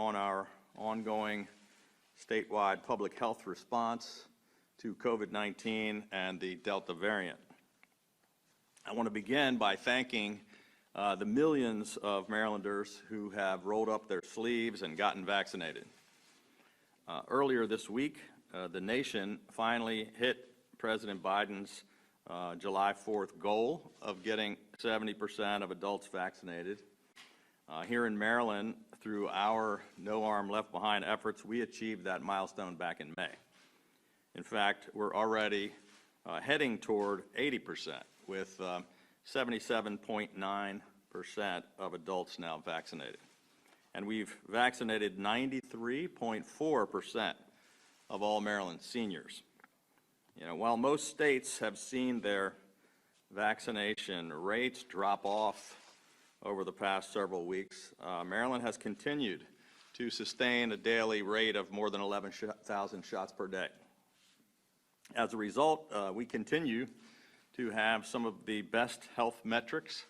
on our ongoing statewide public health response to COVID-19 and the Delta variant. I want to begin by thanking the millions of Marylanders who have rolled up their sleeves and gotten vaccinated. Earlier this week, the nation finally hit President Biden's July 4th goal of getting 70% of adults vaccinated. Here in Maryland, through our No Arm Left Behind efforts, we achieved that milestone back in May. In fact, we're already heading toward 80%, with 77.9% of adults now vaccinated. And we've vaccinated 93.4% of all Maryland seniors. You know, while most states have seen their vaccination rates drop off over the past several weeks, Maryland has continued to sustain a daily rate of more than 11,000 shots per day. As a result, we continue to have some of the best health metrics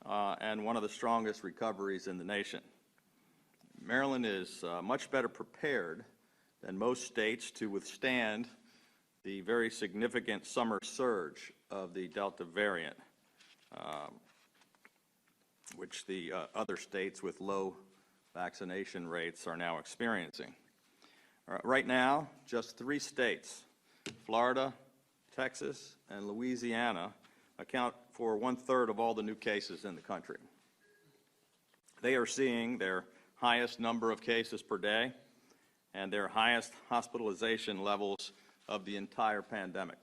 and one of the strongest recoveries in the nation. Maryland is much better prepared than most states to withstand the very significant summer surge of the Delta variant, which the other states with low vaccination rates are now experiencing. Right now, just 3 states, Florida, Texas, and Louisiana, account for 1/3 of all the new cases in the country. They are seeing their highest number of cases per day and their highest hospitalization levels of the entire pandemic.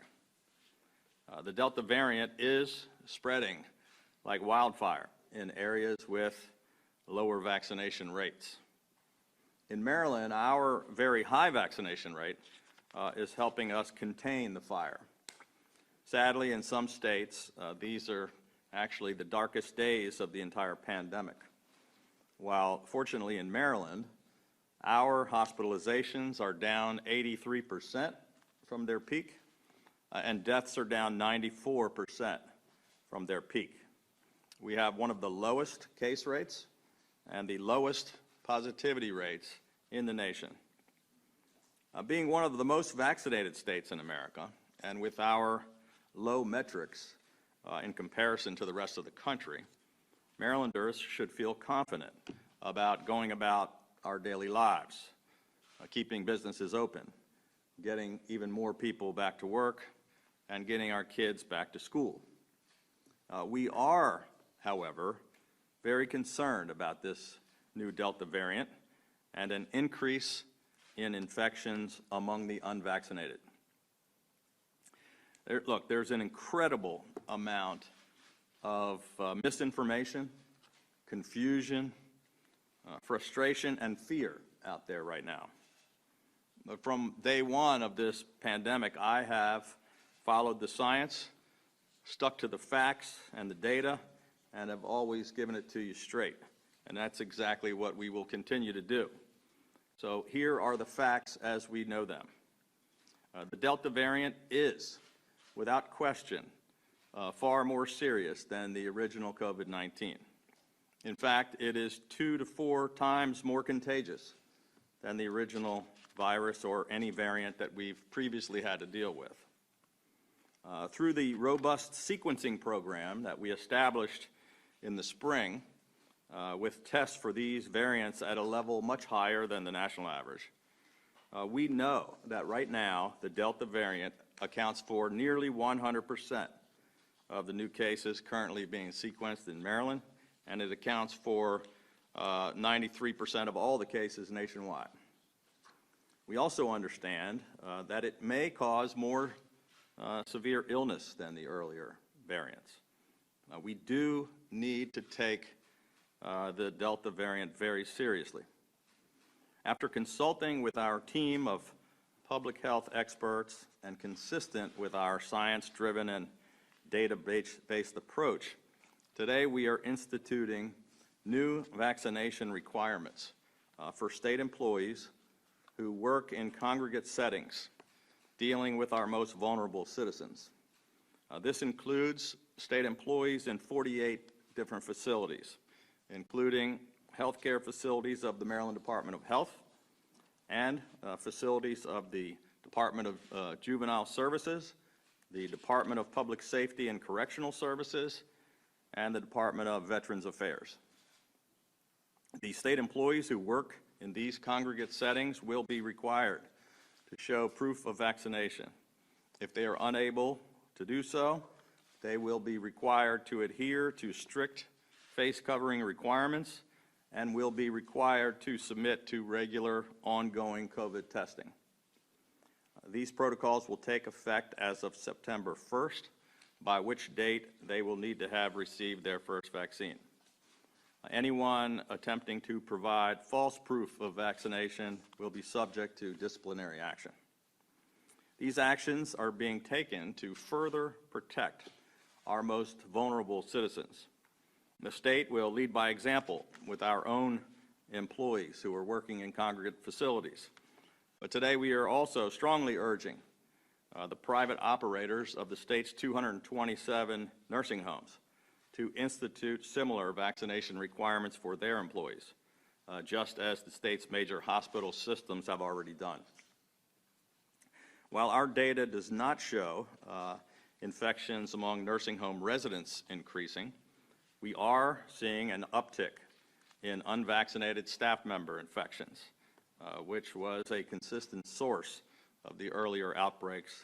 The Delta variant is spreading like wildfire in areas with lower vaccination rates. In Maryland, our very high vaccination rate is helping us contain the fire. Sadly, in some states, these are actually the darkest days of the entire pandemic. While fortunately in Maryland, our hospitalizations are down 83% from their peak, and deaths are down 94% from their peak. We have one of the lowest case rates and the lowest positivity rates in the nation. Being one of the most vaccinated states in America, and with our low metrics in comparison to the rest of the country, Marylanders should feel confident about going about our daily lives, keeping businesses open, getting even more people back to work, and getting our kids back to school. We are, however, very concerned about this new Delta variant and an increase in infections among the unvaccinated. Look, there's an incredible amount of misinformation, confusion, frustration, and fear out there right now. From day one of this pandemic, I have followed the science, stuck to the facts and the data, and have always given it to you straight. And that's exactly what we will continue to do. So here are the facts as we know them. The Delta variant is, without question, far more serious than the original COVID-19. In fact, it is 2 to 4 times more contagious than the original virus or any variant that we've previously had to deal with. Through the robust sequencing program that we established in the spring, with tests for these variants at a level much higher than the national average, we know that right now the Delta variant accounts for nearly 100% of the new cases currently being sequenced in Maryland, and it accounts for 93% of all the cases nationwide. We also understand that it may cause more severe illness than the earlier variants. We do need to take the Delta variant very seriously. After consulting with our team of public health experts and consistent with our science-driven and data-based approach, today we are instituting new vaccination requirements for state employees who work in congregate settings dealing with our most vulnerable citizens. This includes state employees in 48 different facilities, including healthcare facilities of the Maryland Department of Health and facilities of the Department of Juvenile Services, the Department of Public Safety and Correctional Services, and the Department of Veterans Affairs. The state employees who work in these congregate settings will be required to show proof of vaccination. If they are unable to do so, they will be required to adhere to strict face covering requirements and will be required to submit to regular ongoing COVID testing. These protocols will take effect as of September 1st, by which date they will need to have received their first vaccine. Anyone attempting to provide false proof of vaccination will be subject to disciplinary action. These actions are being taken to further protect our most vulnerable citizens. The state will lead by example with our own employees who are working in congregate facilities. But today we are also strongly urging the private operators of the state's 227 nursing homes to institute similar vaccination requirements for their employees, just as the state's major hospital systems have already done. While our data does not show infections among nursing home residents increasing, we are seeing an uptick in unvaccinated staff member infections, which was a consistent source of the earlier outbreaks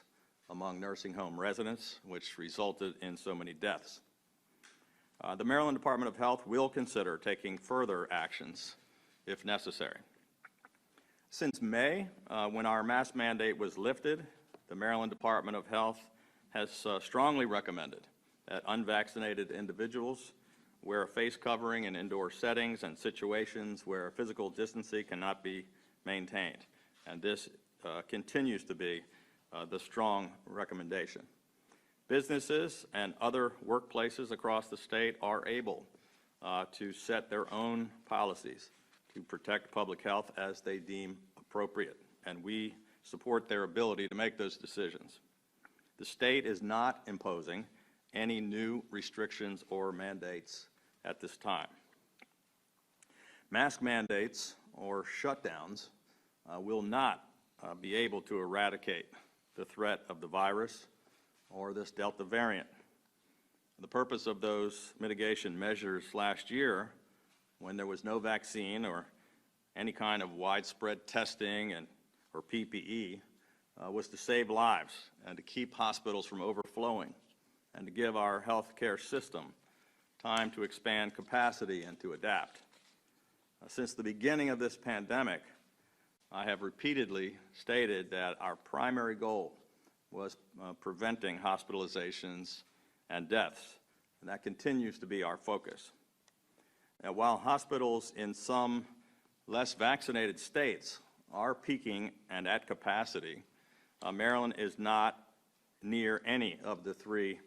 among nursing home residents, which resulted in so many deaths. The Maryland Department of Health will consider taking further actions if necessary. Since May, when our mask mandate was lifted, the Maryland Department of Health has strongly recommended that unvaccinated individuals wear a face covering in indoor settings and situations where physical distancing cannot be maintained. And this continues to be the strong recommendation. Businesses and other workplaces across the state are able to set their own policies to protect public health as they deem appropriate, and we support their ability to make those decisions. The state is not imposing any new restrictions or mandates at this time. Mask mandates or shutdowns will not be able to eradicate the threat of the virus or this Delta variant. The purpose of those mitigation measures last year, when there was no vaccine or any kind of widespread testing or PPE, was to save lives and to keep hospitals from overflowing and to give our healthcare system time to expand capacity and to adapt. Since the beginning of this pandemic, I have repeatedly stated that our primary goal was preventing hospitalizations and deaths, and that continues to be our focus. Now, while hospitals in some less vaccinated states are peaking and at capacity, Maryland is not near any of the 3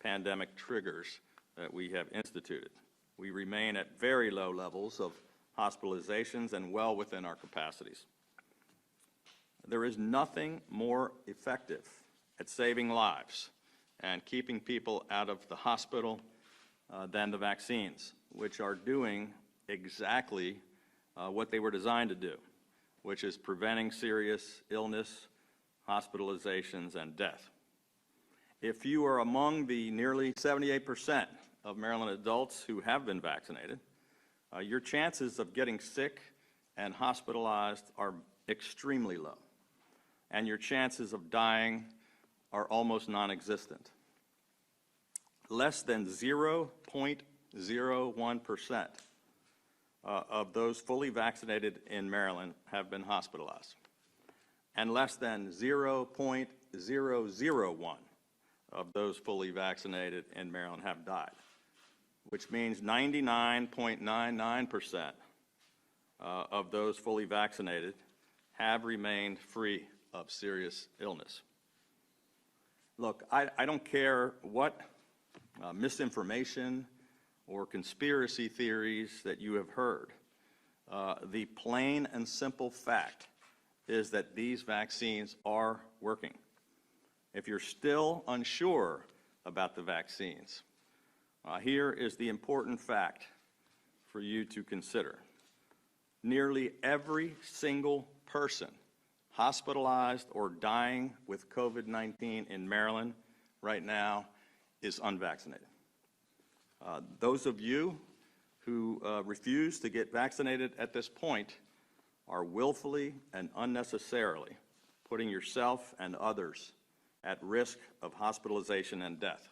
pandemic triggers that we have instituted. We remain at very low levels of hospitalizations and well within our capacities. There is nothing more effective at saving lives and keeping people out of the hospital than the vaccines, which are doing exactly what they were designed to do, which is preventing serious illness, hospitalizations, and death. If you are among the nearly 78% of Maryland adults who have been vaccinated, your chances of getting sick and hospitalized are extremely low, and your chances of dying are almost non-existent. Less than 0.01% of those fully vaccinated in Maryland have been hospitalized, and less than 0.001 of those fully vaccinated in Maryland have died, which means 99.99% of those fully vaccinated have remained free of serious illness. Look, I don't care what misinformation or conspiracy theories that you have heard. The plain and simple fact is that these vaccines are working. If you're still unsure about the vaccines, here is the important fact for you to consider. nearly every single person hospitalized or dying with COVID-19 in Maryland right now is unvaccinated. Those of you who refuse to get vaccinated at this point are willfully and unnecessarily putting yourself and others at risk of hospitalization and death.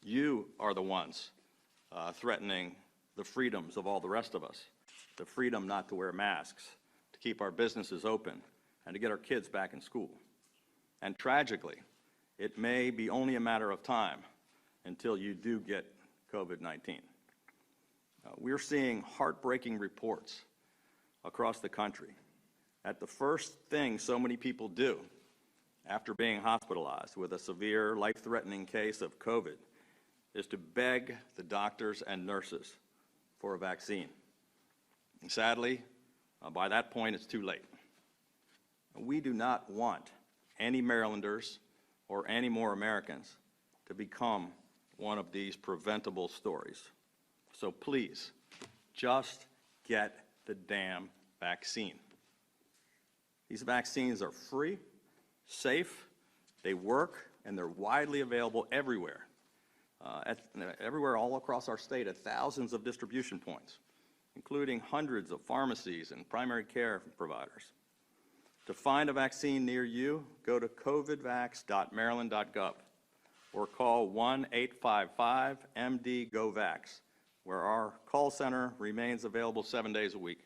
You are the ones threatening the freedoms of all the rest of us, the freedom not to wear masks, to keep our businesses open, and to get our kids back in school. And tragically, it may be only a matter of time until you do get COVID-19. We're seeing heartbreaking reports across the country that the first thing so many people do after being hospitalized with a severe, life-threatening case of COVID is to beg the doctors and nurses for a vaccine. And sadly, by that point, it's too late. We do not want any Marylanders or any more Americans to become one of these preventable stories. So please, just get the damn vaccine. These vaccines are free, safe, they work, and they're widely available everywhere. Everywhere all across our state at thousands of distribution points, including hundreds of pharmacies and primary care providers. To find a vaccine near you, go to covidvax.maryland.gov or call 1-855-MD-GO-VAX, where our call center remains available 7 days a week.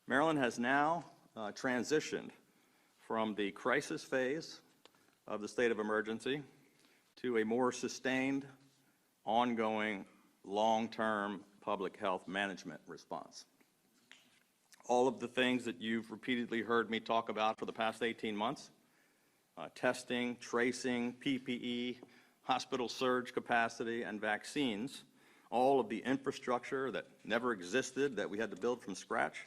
Maryland has now transitioned from the crisis phase of the state of emergency to a more sustained, ongoing, long-term public health management response. All of the things that you've repeatedly heard me talk about for the past 18 months, testing, tracing, PPE, hospital surge capacity, and vaccines, all of the infrastructure that never existed that we had to build from scratch,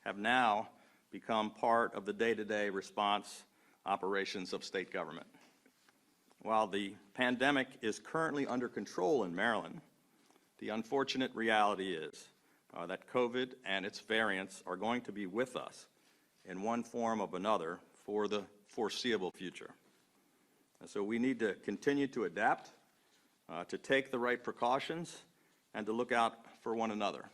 have now become part of the day-to-day response operations of state government. While the pandemic is currently under control in Maryland, the unfortunate reality is that COVID and its variants are going to be with us in one form or another for the foreseeable future. And so we need to continue to adapt, to take the right precautions, and to look out for one another,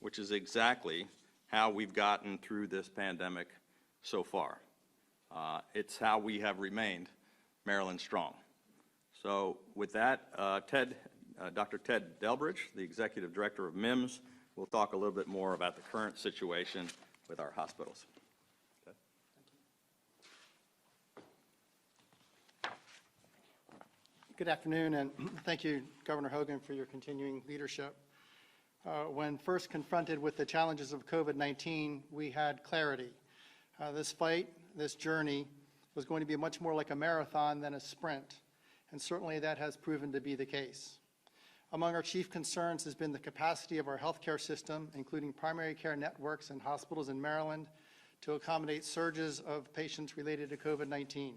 which is exactly how we've gotten through this pandemic so far. It's how we have remained Maryland strong. So with that, Dr. Ted Delbridge, the Executive Director of MIMS, will talk a little bit more about the current situation with our hospitals. Ted? Good afternoon, and thank you, Governor Hogan, for your continuing leadership. When first confronted with the challenges of COVID-19, we had clarity. This fight, this journey, was going to be much more like a marathon than a sprint, and certainly that has proven to be the case. Among our chief concerns has been the capacity of our healthcare system, including primary care networks and hospitals in Maryland, to accommodate surges of patients related to COVID-19.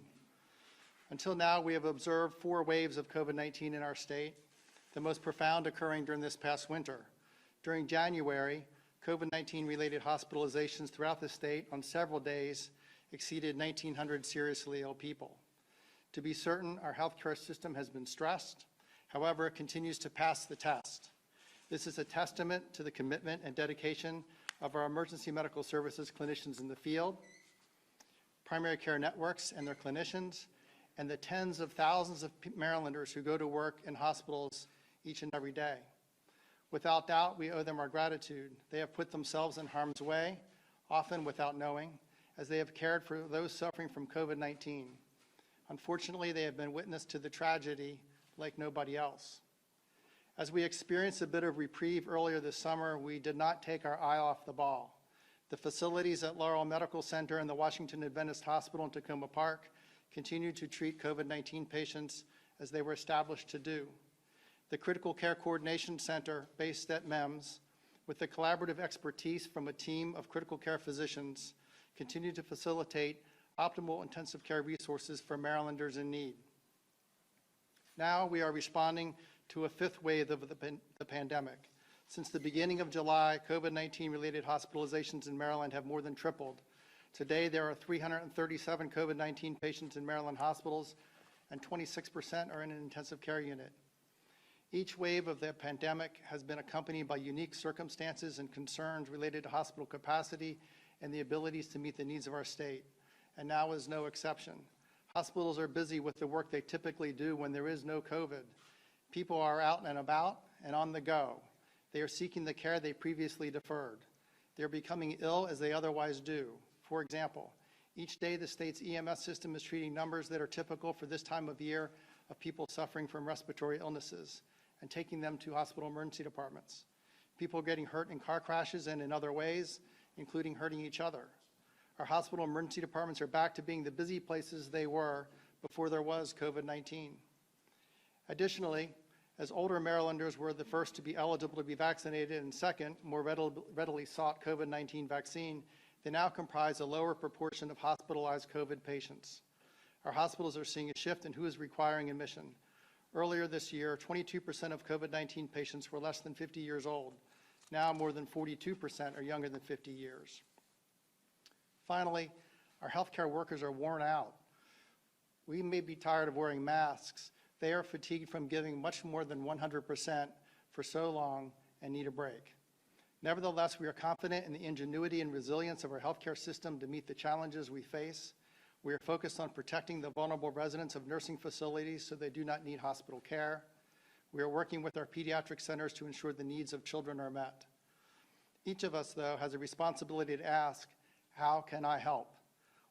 Until now, we have observed 4 waves of COVID-19 in our state, the most profound occurring during this past winter. During January, COVID-19 related hospitalizations throughout the state on several days exceeded 1,900 seriously ill people. To be certain, our healthcare system has been stressed. However, it continues to pass the test. This is a testament to the commitment and dedication of our emergency medical services clinicians in the field, primary care networks and their clinicians, and the tens of thousands of Marylanders who go to work in hospitals each and every day. Without doubt, we owe them our gratitude. They have put themselves in harm's way, often without knowing, as they have cared for those suffering from COVID-19. Unfortunately, they have been witness to the tragedy like nobody else. As we experienced a bit of reprieve earlier this summer, we did not take our eye off the ball. The facilities at Laurel Medical Center and the Washington Adventist Hospital in Tacoma Park continued to treat COVID-19 patients as they were established to do. The Critical Care Coordination Center, based at MEMS, with the collaborative expertise from a team of critical care physicians, continued to facilitate optimal intensive care resources for Marylanders in need. Now we are responding to a 5th wave of the pandemic. Since the beginning of July, COVID-19 related hospitalizations in Maryland have more than tripled. Today, there are 337 COVID-19 patients in Maryland hospitals, and 26% are in an intensive care unit. Each wave of the pandemic has been accompanied by unique circumstances and concerns related to hospital capacity and the abilities to meet the needs of our state, and now is no exception. Hospitals are busy with the work they typically do when there is no COVID. People are out and about and on the go. They are seeking the care they previously deferred. They are becoming ill as they otherwise do. For example, each day the state's EMS system is treating numbers that are typical for this time of year of people suffering from respiratory illnesses and taking them to hospital emergency departments. People are getting hurt in car crashes and in other ways, including hurting each other. Our hospital emergency departments are back to being the busy places they were before there was COVID-19. Additionally, as older Marylanders were the first to be eligible to be vaccinated and second, more readily sought COVID-19 vaccine, they now comprise a lower proportion of hospitalized COVID patients. Our hospitals are seeing a shift in who is requiring admission. Earlier this year, 22% of COVID-19 patients were less than 50 years old. Now more than 42% are younger than 50 years. Finally, our healthcare workers are worn out. We may be tired of wearing masks. They are fatigued from giving much more than 100% for so long and need a break. Nevertheless, we are confident in the ingenuity and resilience of our healthcare system to meet the challenges we face. We are focused on protecting the vulnerable residents of nursing facilities so they do not need hospital care. We are working with our pediatric centers to ensure the needs of children are met. Each of us, though, has a responsibility to ask, how can I help?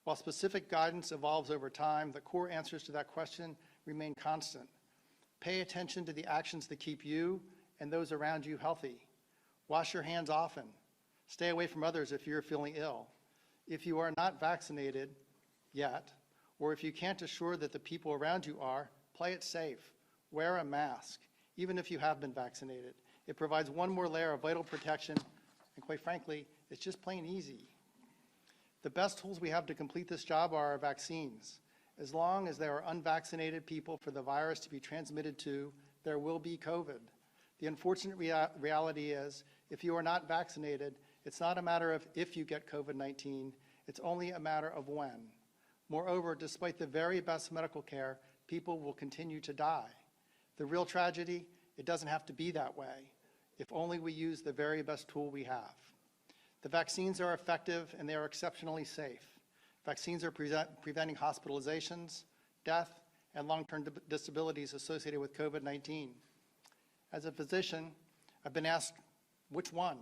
While specific guidance evolves over time, the core answers to that question remain constant. Pay attention to the actions that keep you and those around you healthy. Wash your hands often. Stay away from others if you're feeling ill. If you are not vaccinated yet, or if you can't assure that the people around you are, play it safe. Wear a mask, even if you have been vaccinated. It provides one more layer of vital protection, and quite frankly, it's just plain easy. The best tools we have to complete this job are our vaccines. As long as there are unvaccinated people for the virus to be transmitted to, there will be COVID. The unfortunate reality is, if you are not vaccinated, it's not a matter of if you get COVID-19, it's only a matter of when. Moreover, despite the very best medical care, people will continue to die. The real tragedy, it doesn't have to be that way, if only we use the very best tool we have. The vaccines are effective and they are exceptionally safe. Vaccines are preventing hospitalizations, death, and long-term disabilities associated with COVID-19. As a physician, I've been asked, which one?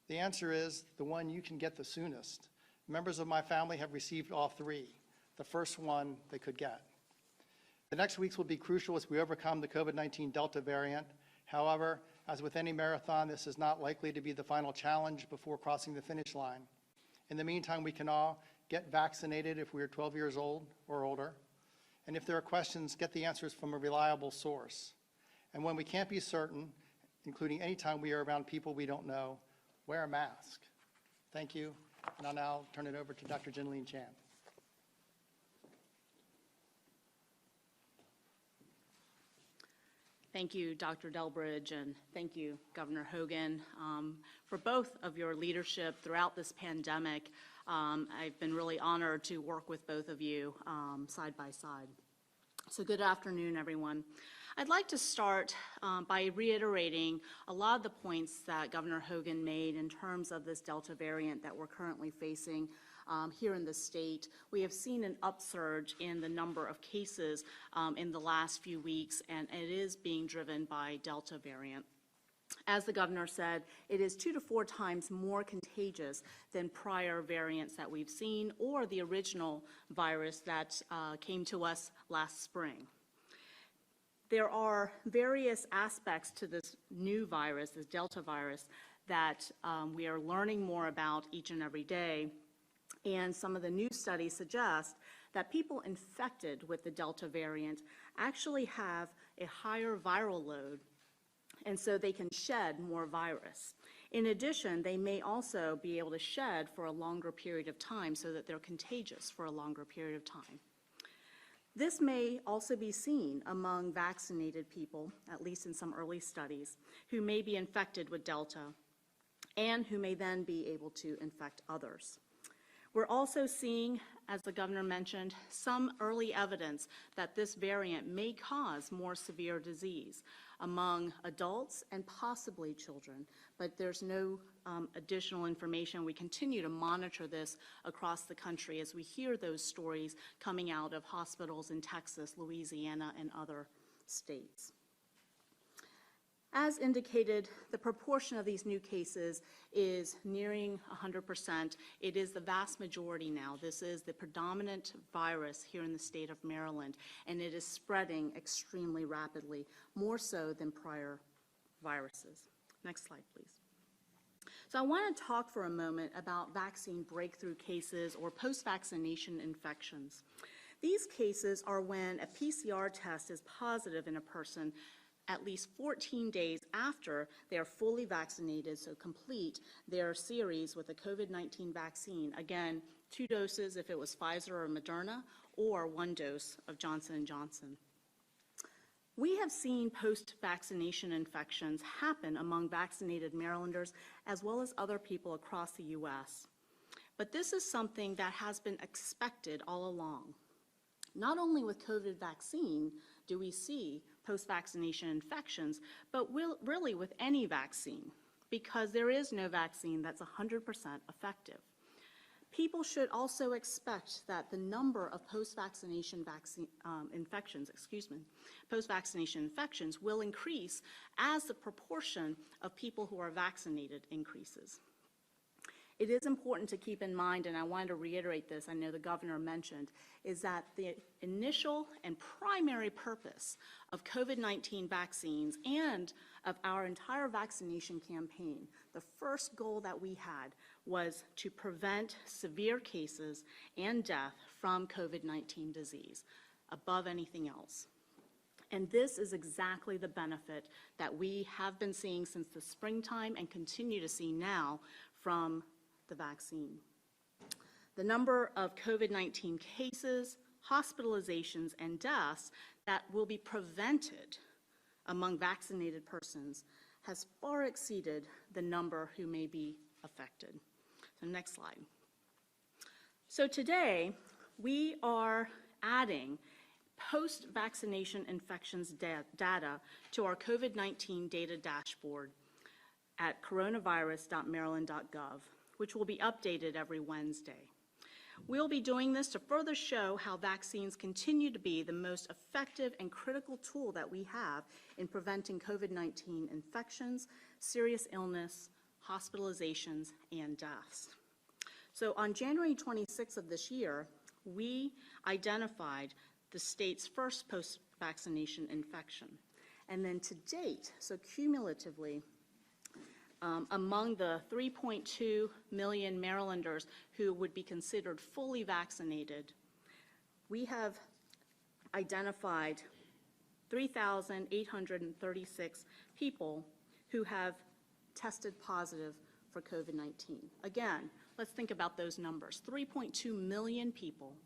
The answer is the one you can get the soonest. Members of my family have received all three, the first one they could get. The next weeks will be crucial as we overcome the COVID-19 Delta variant. However, as with any marathon, this is not likely to be the final challenge before crossing the finish line. In the meantime, we can all get vaccinated if we are 12 years old or older. And if there are questions, get the answers from a reliable source. And when we can't be certain, including anytime we are around people we don't know, wear a mask. Thank you. And I'll now turn it over to Dr. Jinlene Chan. Thank you, Dr. Delbridge, and thank you, Governor Hogan, for both of your leadership throughout this pandemic. I've been really honored to work with both of you side by side. So good afternoon, everyone. I'd like to start by reiterating a lot of the points that Governor Hogan made in terms of this Delta variant that we're currently facing here in the state. We have seen an upsurge in the number of cases in the last few weeks, and it is being driven by Delta variant. As the governor said, it is 2 to 4 times more contagious than prior variants that we've seen or the original virus that came to us last spring. There are various aspects to this new virus, this Delta virus, that we are learning more about each and every day. And some of the new studies suggest that people infected with the Delta variant actually have a higher viral load, and so they can shed more virus. In addition, they may also be able to shed for a longer period of time so that they're contagious for a longer period of time. This may also be seen among vaccinated people, at least in some early studies, who may be infected with Delta and who may then be able to infect others. We're also seeing, as the governor mentioned, some early evidence that this variant may cause more severe disease among adults and possibly children, but there's no additional information. We continue to monitor this across the country as we hear those stories coming out of hospitals in Texas, Louisiana, and other states. As indicated, the proportion of these new cases is nearing 100%. It is the vast majority now. This is the predominant virus here in the state of Maryland, and it is spreading extremely rapidly, more so than prior viruses. Next slide, please. So I want to talk for a moment about vaccine breakthrough cases or post-vaccination infections. These cases are when a PCR test is positive in a person at least 14 days after they are fully vaccinated, so complete their series with a COVID-19 vaccine. Again, 2 doses if it was Pfizer or Moderna, or 1 dose of Johnson & Johnson. We have seen post-vaccination infections happen among vaccinated Marylanders as well as other people across the U.S. But this is something that has been expected all along. Not only with COVID vaccine do we see post-vaccination infections, but really with any vaccine, because there is no vaccine that's 100% effective. People should also expect that the number of post-vaccination infections will increase as the proportion of people who are vaccinated increases. It is important to keep in mind, and I wanted to reiterate this, I know the governor mentioned, is that the initial and primary purpose of COVID-19 vaccines and of our entire vaccination campaign, the first goal that we had was to prevent severe cases and death from COVID-19 disease above anything else. And this is exactly the benefit that we have been seeing since the springtime and continue to see now from the vaccine. The number of COVID-19 cases, hospitalizations, and deaths that will be prevented among vaccinated persons has far exceeded the number who may be affected. So next slide. So today, we are adding post-vaccination infections data to our COVID-19 data dashboard at coronavirus.maryland.gov, which will be updated every Wednesday. We'll be doing this to further show how vaccines continue to be the most effective and critical tool that we have in preventing COVID-19 infections, serious illness, hospitalizations, and deaths. So on January 26th of this year, we identified the state's first post-vaccination infection. And then to date, so cumulatively, among the 3.2 million Marylanders who would be considered fully vaccinated, we have identified 3,836 people who have tested positive for COVID-19. Again, let's think about those numbers. 3.2 million people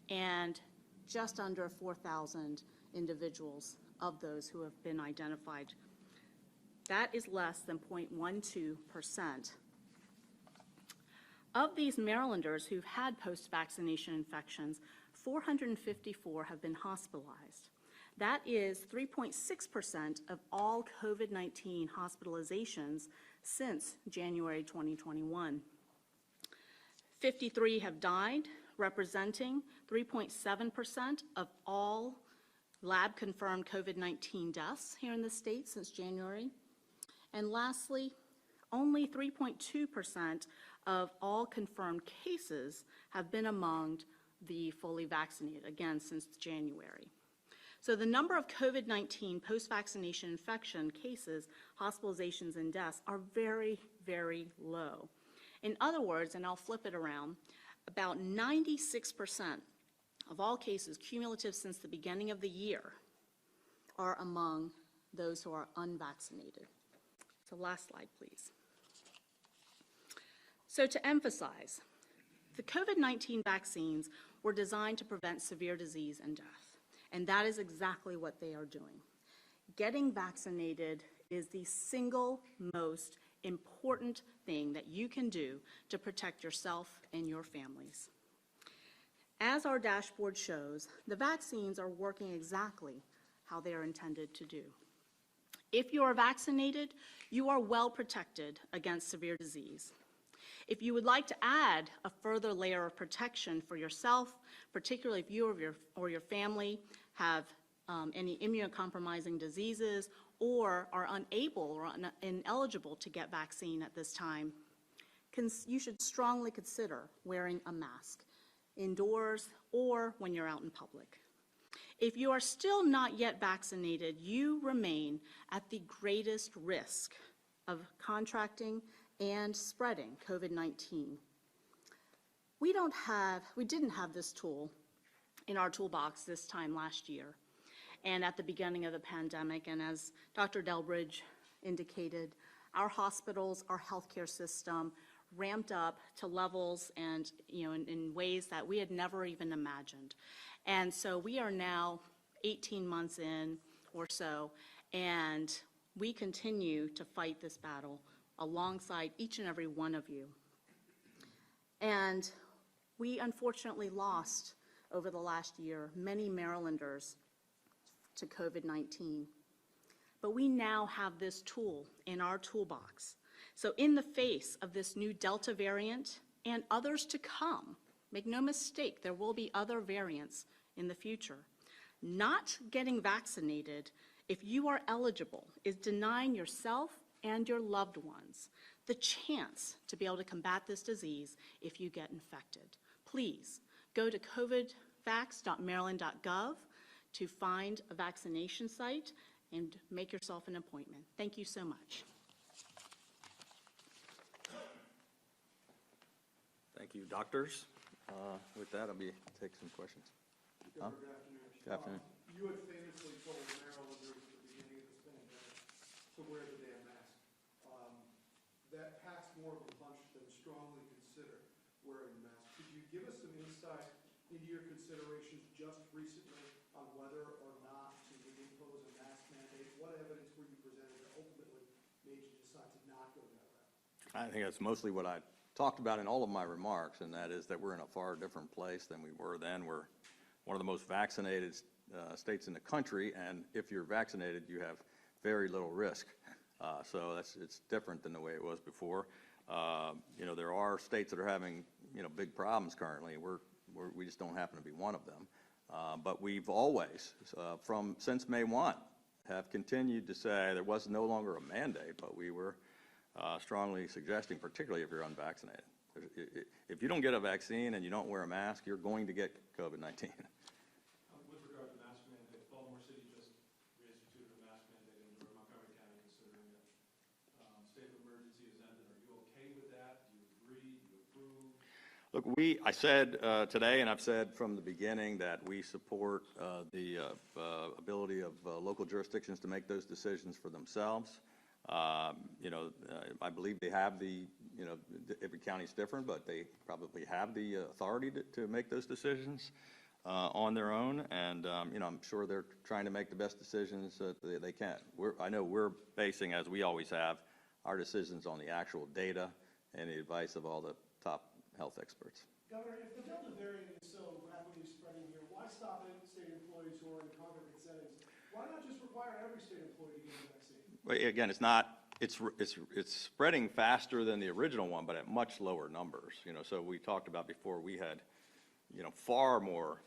and just under 4,000 individuals of those who have been identified. That is less than 0.12%. Of these Marylanders who've had post-vaccination infections, 454 have been hospitalized. That is 3.6% of all COVID-19 hospitalizations since January 2021. 53 have died, representing 3.7% of all lab-confirmed COVID-19 deaths here in the state since January. And lastly, only 3.2% of all confirmed cases have been among the fully vaccinated, again, since January. So the number of COVID-19 post-vaccination infection cases, hospitalizations, and deaths are very, very low. In other words, and I'll flip it around, about 96% of all cases cumulative since the beginning of the year are among those who are unvaccinated. So last slide, please. So to emphasize, the COVID-19 vaccines were designed to prevent severe disease and death. And that is exactly what they are doing. Getting vaccinated is the single most important thing that you can do to protect yourself and your families. As our dashboard shows, the vaccines are working exactly how they are intended to do. If you are vaccinated, you are well protected against severe disease. If you would like to add a further layer of protection for yourself, particularly if you or your family have any immunocompromising diseases or are unable or ineligible to get vaccine at this time, you should strongly consider wearing a mask indoors or when you're out in public. If you are still not yet vaccinated, you remain at the greatest risk of contracting and spreading COVID-19. We didn't have this tool in our toolbox this time last year and at the beginning of the pandemic, and as Dr. Delbridge indicated, our hospitals, our healthcare system ramped up to levels and in ways that we had never even imagined. And so we are now 18 months in or so, and we continue to fight this battle alongside each and every one of you. And we unfortunately lost over the last year many Marylanders to COVID-19. But we now have this tool in our toolbox. So in the face of this new Delta variant and others to come, make no mistake, there will be other variants in the future. Not getting vaccinated, if you are eligible, is denying yourself and your loved ones the chance to be able to combat this disease if you get infected. Please go to covidvax.maryland.gov to find a vaccination site and make yourself an appointment. Thank you so much. Thank you, doctors. With that, I'll take some questions. Good afternoon. Good afternoon. You had famously told Marylanders at the beginning of this pandemic to wear the damn mask. That packs more of a punch than strongly consider wearing the mask. Could you give us some insight into your considerations just recently on whether or not to impose a mask mandate? What evidence were you presented that ultimately made you decide to not go that route? I think that's mostly what I talked about in all of my remarks, and that is that we're in a far different place than we were then. We're one of the most vaccinated states in the country, and if you're vaccinated, you have very little risk. So it's different than the way it was before. There are states that are having big problems currently. We just don't happen to be one of them. But we've always, since May 1, have continued to say there was no longer a mandate, but we were strongly suggesting, particularly if you're unvaccinated. If you don't get a vaccine and you don't wear a mask, you're going to get COVID-19. With regard to mask mandate, Baltimore City just reinstituted a mask mandate in Montgomery County, considering that state of emergency has ended. Are you okay with that? Do you agree? Do you approve? Look, I said today, and I've said from the beginning, that we support the ability of local jurisdictions to make those decisions for themselves. I believe they have every county's different, but they probably have the authority to make those decisions on their own. And, I'm sure they're trying to make the best decisions that they can. I know we're basing, as we always have, our decisions on the actual data and the advice of all the top health experts. Governor, if the Delta variant is so rapidly spreading here, why stop at state employees who are in congregate settings? Why not just require every state employee to get a vaccine? Well, again, it's spreading faster than the original one, but at much lower numbers. So we talked about before, we had far more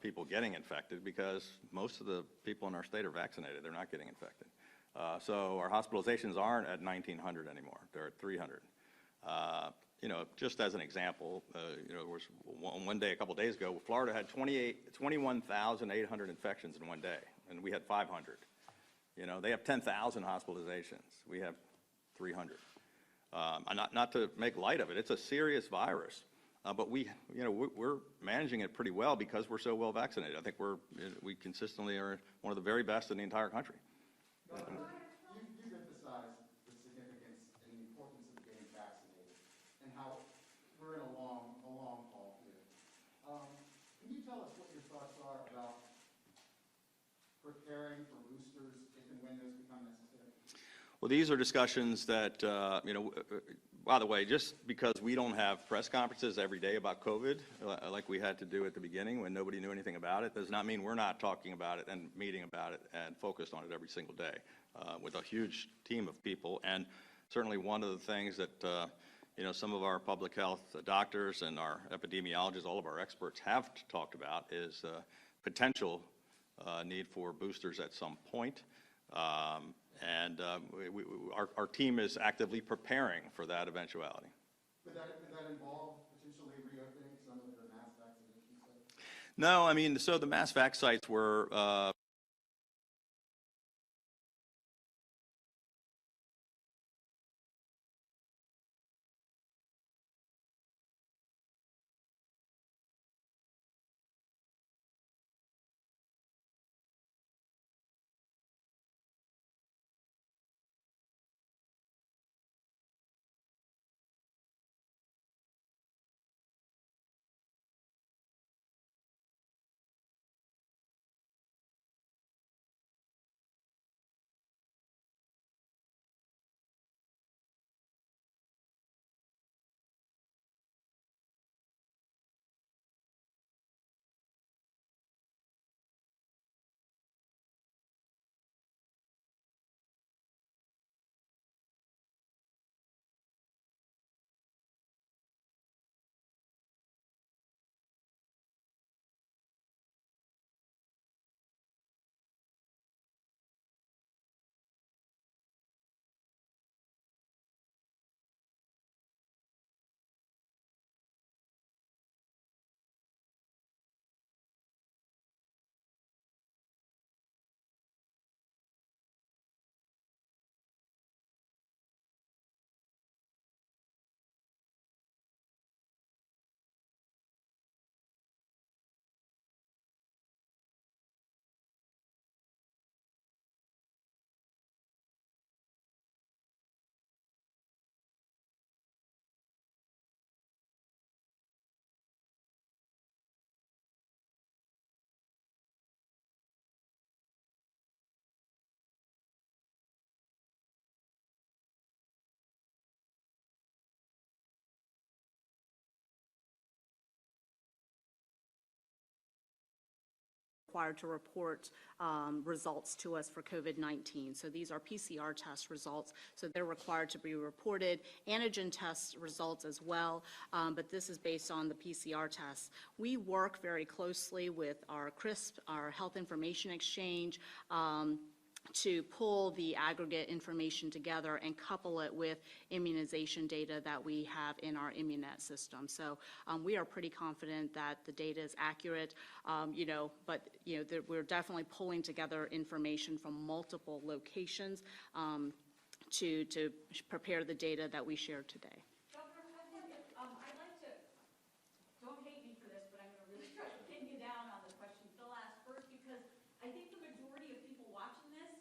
people getting infected because most of the people in our state are vaccinated. They're not getting infected. So our hospitalizations aren't at 1,900 anymore. They're at 300. Just as an example, one day, a couple days ago, Florida had 21,800 infections in one day, and we had 500. They have 10,000 hospitalizations. We have 300. Not to make light of it, it's a serious virus, but we're managing it pretty well because we're so well vaccinated. I think we consistently are one of the very best in the entire country. You've emphasized the significance and the importance of getting vaccinated and how we're in a long haul here. Can you tell us what your thoughts are about preparing for boosters if and when those become necessary? Well, these are discussions that, by the way, just because we don't have press conferences every day about COVID, like we had to do at the beginning when nobody knew anything about it, does not mean we're not talking about it and meeting about it and focused on it every single day with a huge team of people. And certainly one of the things that, some of our public health doctors and our epidemiologists, all of our experts have talked about is potential need for boosters at some point. Our team is actively preparing for that eventuality. Could that involve potentially reopening some of the mass vaccination sites? No, I mean, so the mass vac sites were required to report results to us for COVID-19. So these are PCR test results, so they're required to be reported. Antigen test results as well, but this is based on the PCR tests. We work very closely with our CRISP, our Health Information Exchange, to pull the aggregate information together and couple it with immunization data that we have in our Immunet system. So we are pretty confident that the data is accurate, we're definitely pulling together information from multiple locations to prepare the data that we shared today. Governor, I'd like to, don't hate me for this, but I'm going to really try to pin you down on the question Phil asked first, because I think the majority of people watching this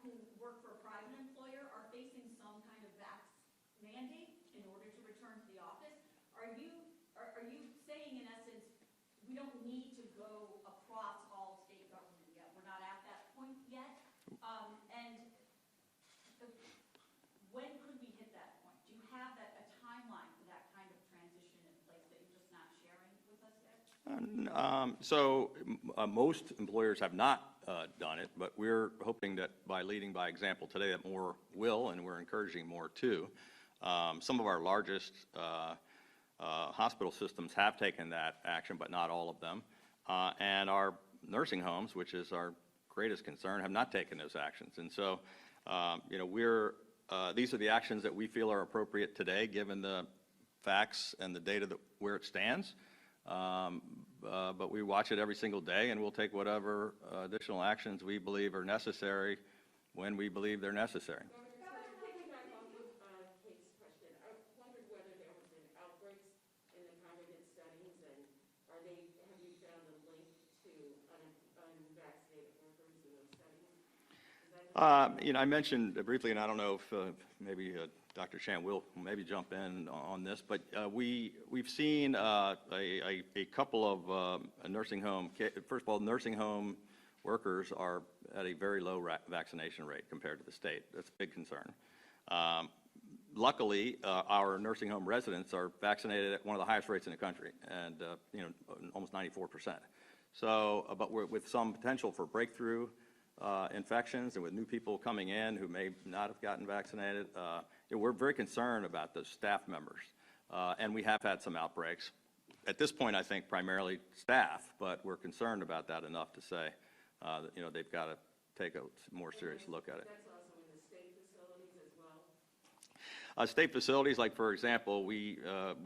who work for a private employer are facing some kind of vax mandate in order to return to the office. Are you saying, in essence, we don't need to go across all state government yet? We're not at that point yet? When could we hit that point? Do you have a timeline for that kind of transition in place that you're just not sharing with us yet? Most employers have not done it, but we're hoping that by leading by example today that more will, and we're encouraging more too. Some of our largest hospital systems have taken that action, but not all of them. And our nursing homes, which is our greatest concern, have not taken those actions. And so, these are the actions that we feel are appropriate today, given the facts and the data where it stands. But we watch it every single day, and we'll take whatever additional actions we believe are necessary when we believe they're necessary. Governor, piggyback off of Kate's question, I wondered whether there have been outbreaks in the congregate settings, and have you found a link to unvaccinated workers in those settings? I mentioned briefly, and I don't know if maybe Dr. Chan will maybe jump in on this, but we've seen a couple of nursing home, first of all, nursing home workers are at a very low vaccination rate compared to the state. That's a big concern. Luckily, our nursing home residents are vaccinated at one of the highest rates in the country, and almost 94%. So, but with some potential for breakthrough infections and with new people coming in who may not have gotten vaccinated, we're very concerned about the staff members. And we have had some outbreaks. At this point, I think primarily staff, but we're concerned about that enough to say that, they've got to take a more serious look at it. That's also in the state facilities as well? State facilities, like for example, we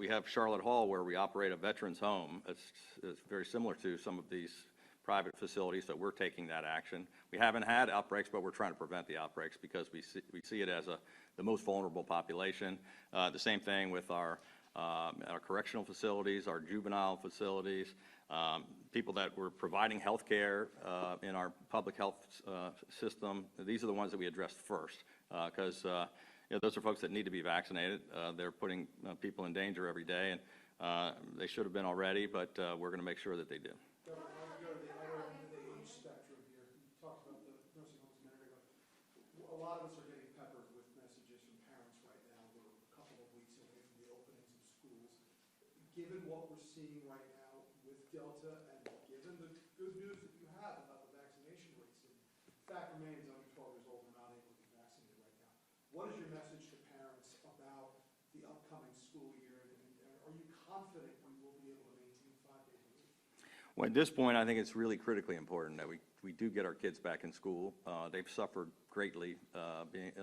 have Charlotte Hall where we operate a veterans home. It's very similar to some of these private facilities, so we're taking that action. We haven't had outbreaks, but we're trying to prevent the outbreaks because we see it as the most vulnerable population. The same thing with our correctional facilities, our juvenile facilities, people that were providing health care in our public health system. These are the ones that we addressed first because those are folks that need to be vaccinated. They're putting people in danger every day, and they should have been already, but we're going to make sure that they do. Governor, I want to go to the other end of the age spectrum here. You talked about the nursing homes a minute ago. A lot of us are getting peppered with messages from parents right now. We're a couple of weeks away from the openings of schools. Given what we're seeing right now with Delta and given the good news that you have about the vaccination rates, and the fact remains under 12 years old are not able to be vaccinated right now. What is your message to parents about the upcoming school year? And are you confident we will be able to maintain 5 days a week? Well, at this point, I think it's really critically important that we do get our kids back in school. They've suffered greatly,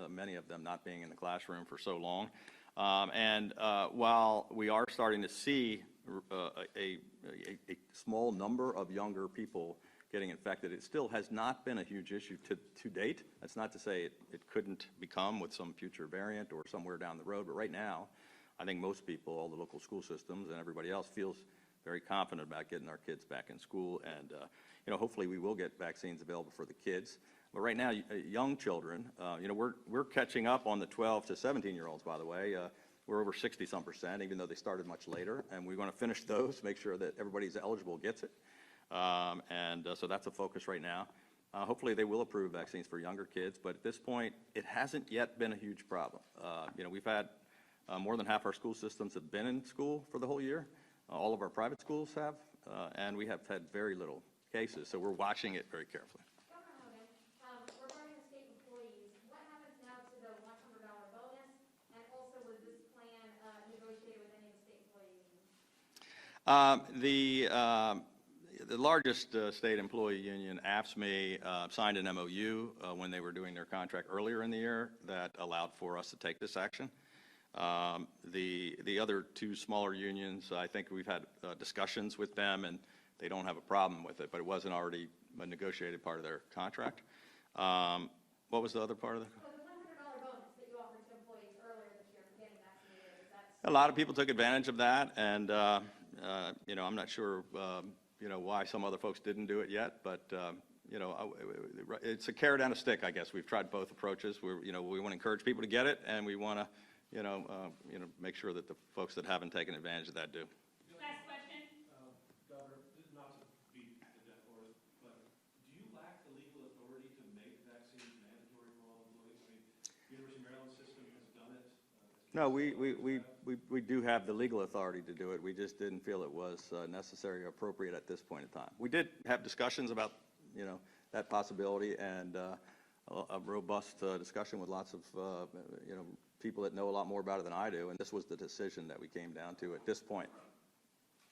many of them not being in the classroom for so long. While we are starting to see a small number of younger people getting infected, it still has not been a huge issue to date. That's not to say it couldn't become with some future variant or somewhere down the road, but right now, I think most people, all the local school systems and everybody else feels very confident about getting our kids back in school, and hopefully we will get vaccines available for the kids. But right now, young children, we're catching up on the 12 to 17-year-olds. By the way, we're over 60-some%, even though they started much later, and we want to finish those, make sure that everybody's eligible gets it, so that's a focus right now. Hopefully they will approve vaccines for younger kids, but at this point, it hasn't yet been a huge problem. We've had more than half our school systems have been in school for the whole year. All of our private schools have, and we have had very little cases, so we're watching it very carefully. Governor Hogan, regarding the state employees, what happens now to the $100 bonus? And also, was this plan negotiated with any of the state employee unions? The largest state employee union, AFSCME, signed an MOU when they were doing their contract earlier in the year that allowed for us to take this action. The other two smaller unions, I think we've had discussions with them, and they don't have a problem with it, but it wasn't already a negotiated part of their contract. What was the other part of it? Well, the $100 bonus that you offered to employees earlier this year for getting vaccinated, is that? A lot of people took advantage of that, and I'm not sure why some other folks didn't do it yet, but it's a carrot and a stick, I guess. We've tried both approaches. We want to encourage people to get it, and we want to make sure that the folks that haven't taken advantage of that do. Last question. Governor, not to beat the dead horse, but do you lack the legal authority to make vaccines mandatory for all employees? I mean, the University of Maryland system has done it. No, we do have the legal authority to do it. We just didn't feel it was necessary or appropriate at this point in time. We did have discussions about, that possibility, and a robust discussion with lots of, people that know a lot more about it than I do, and this was the decision that we came down to at this point.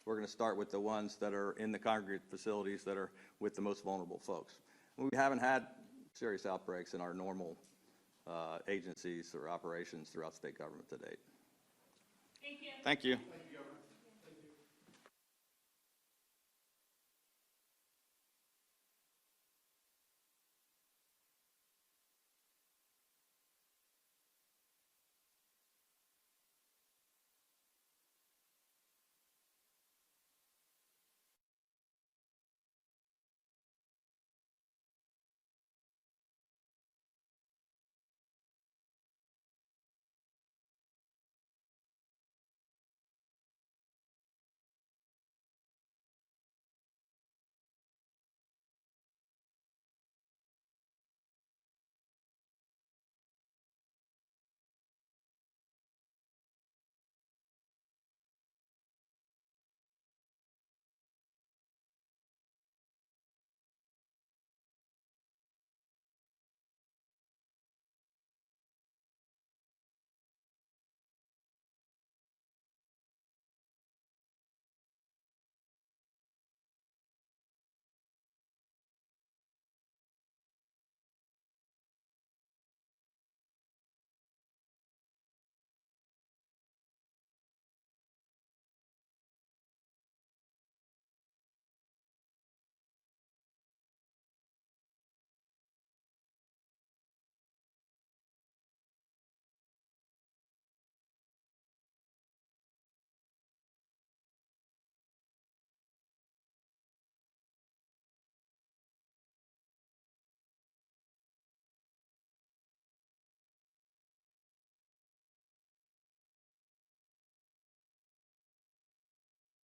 We're going to start with the ones that are in the congregate facilities that are with the most vulnerable folks. We haven't had serious outbreaks in our normal agencies or operations throughout state government to date. Thank you. Thank you.